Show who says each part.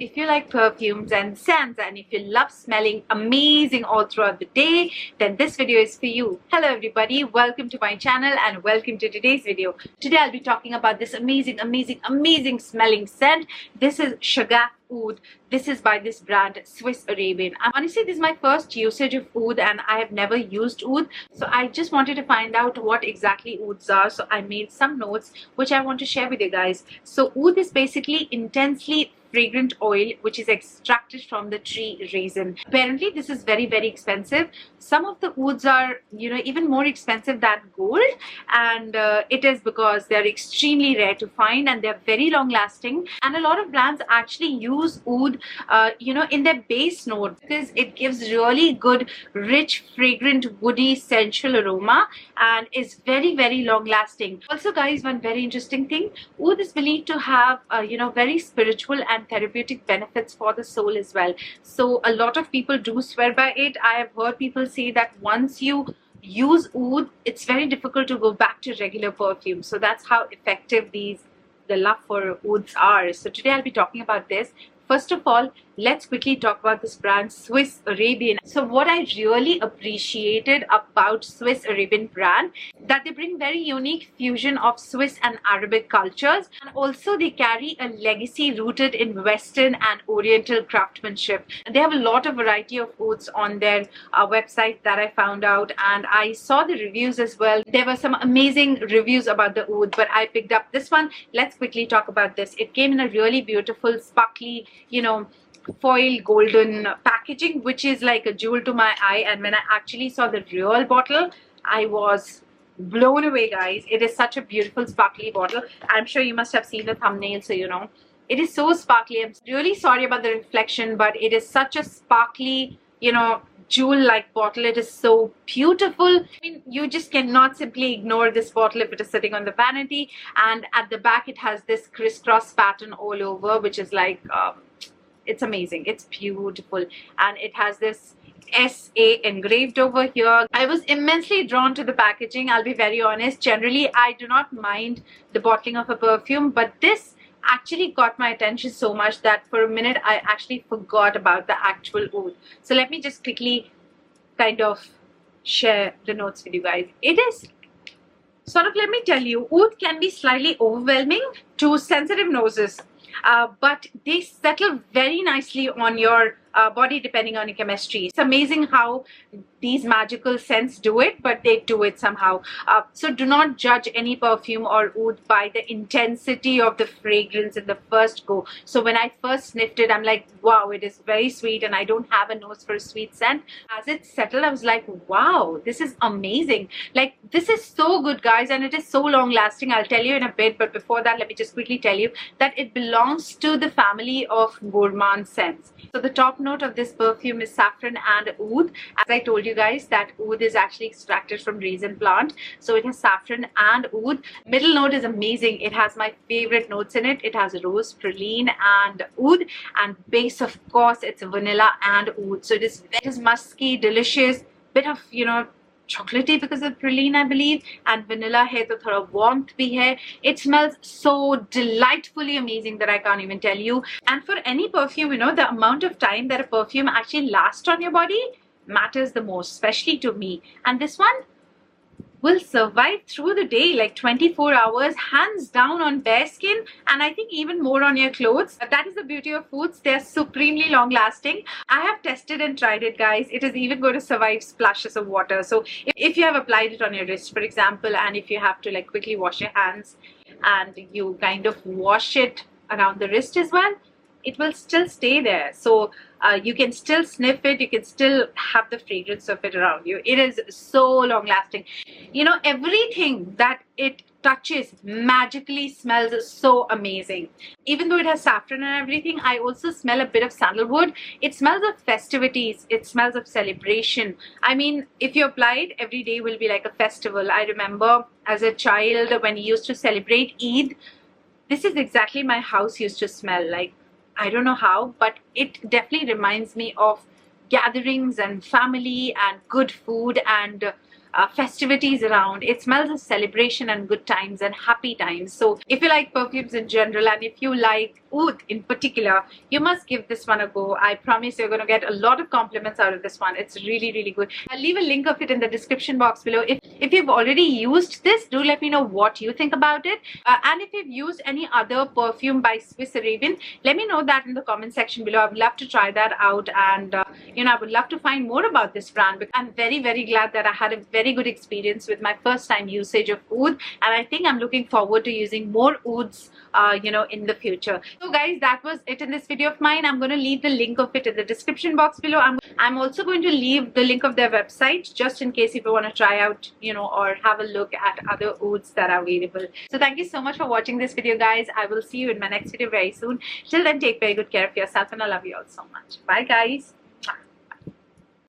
Speaker 1: if you like perfumes and scents, and if you love smelling amazing all throughout the day, then this video is for you. Hello everybody, welcome to my channel and welcome to today's video. Today I'll be talking about this amazing smelling scent. This is Shagaf Oud. This is by this brand Swiss Arabian. Honestly, this is my first usage of oud and I have never used oud, so I just wanted to find out what exactly ouds are. So I made some notes which I want to share with you guys. So oud is basically intensely fragrant oil which is extracted from the tree resin. Apparently this is very expensive. Some of the ouds are, you know, even more expensive than gold, and it is because they're extremely rare to find and they're very long lasting. And a lot of brands actually use oud you know, in their base note because it gives really good rich fragrant woody sensual aroma and is very long lasting. Also guys, one very interesting thing, oud is believed to have you know, very spiritual and therapeutic benefits for the soul as well. So a lot of people do swear by it. I have heard people say that once you use oud, it's very difficult to go back to regular perfume. So that's how effective the love for ouds are. So today I'll be talking about this. First of all, let's quickly talk about this brand Swiss Arabian. So what I really appreciated about Swiss Arabian brand, that they bring very unique fusion of Swiss and Arabic cultures, and also they carry a legacy rooted in Western and Oriental craftsmanship. They have a lot of variety of ouds on their website that I found out, and I saw the reviews as well. There were some amazing reviews about the oud, but I picked up this one. Let's quickly talk about this. It came in a really beautiful sparkly, you know, foil golden packaging, which is like a jewel to my eye. And when I actually saw the real bottle, I was blown away, guys. It is such a beautiful sparkly bottle. I'm sure you must have seen the thumbnail, so you know it is so sparkly. I'm really sorry about the reflection, but it is such a sparkly, you know, jewel-like bottle. It is so beautiful. I mean, you just cannot simply ignore this bottle if it is sitting on the vanity. And at the back it has this crisscross pattern all over, which is like it's amazing. It's beautiful, and it has this SA engraved over here. I was immensely drawn to the packaging. I'll be very honest, generally I do not mind the bottling of a perfume, but this actually got my attention so much that for a minute I actually forgot about the actual oud. So let me just quickly kind of share the notes with you guys. It is sort of, let me tell you, oud can be slightly overwhelming to sensitive noses, but they settle very nicely on your body depending on your chemistry. It's amazing how these magical scents do it, but they do it somehow. So do not judge any perfume or oud by the intensity of the fragrance in the first go. So when I first sniffed it, I'm like, wow, it is very sweet, and I don't have a nose for a sweet scent. As it settled, I was like, wow, this is amazing. Like, this is so good, guys, and it is so long lasting. I'll tell you in a bit, but before that, let me just quickly tell you that it belongs to the family of gourmand scents. So the top note of this perfume is saffron and oud. As I told you guys, that oud is actually extracted from resin plant, so it has saffron and oud. Middle note is amazing. It has my favorite notes in it. It has rose, praline and oud, and base, of course, it's vanilla and oud. So it is musky, delicious, bit of, you know, chocolatey because of praline, I believe, and vanilla hai to thoda warmth bhi hai. It smells so delightfully amazing that I can't even tell you. And for any perfume, you know, the amount of time that a perfume actually lasts on your body matters the most, especially to me. And this one will survive through the day, like 24 hours, hands down, on bare skin, and I think even more on your clothes. That is the beauty of ouds. They're supremely long lasting. I have tested and tried it, guys. It is even going to survive splashes of water. So if you have applied it on your wrist, for example, and if you have to like quickly wash your hands and you kind of wash it around the wrist as well, it will still stay there. So you can still sniff it, you can still have the fragrance of it around you. It is so long lasting. You know, everything that it touches magically smells so amazing. Even though it has saffron and everything, I also smell a bit of sandalwood. It smells of festivities, it smells of celebration. I mean, if you apply it, every day will be like a festival. I remember as a child when we used to celebrate Eid, this is exactly my house used to smell like. I don't know how, but it definitely reminds me of gatherings and family and good food and festivities around. It smells of celebration and good times and happy times. So if you like perfumes in general and if you like oud in particular, you must give this one a go. I promise you're going to get a lot of compliments out of this one. It's really, really good. I'll leave a link of it in the description box below. If you've already used this, do let me know what you think about it. And if you've used any other perfume by Swiss Arabian, let me know that in the comment section below. I would love to try that out, and I would love to find more about this brand, because I'm very, very glad that I had a very good experience with my first time usage of oud, and I think I'm looking forward to using more ouds in the future. So guys, that was it in this video of mine. I'm going to leave the link of it in the description box below. I'm also going to leave the link of their website just in case if you want to try out or have a look at other ouds that are available. So thank you so much for watching this video, guys. I will see you in my next video very soon. Till then, take very good care of yourself, and I love you all so much. Bye guys.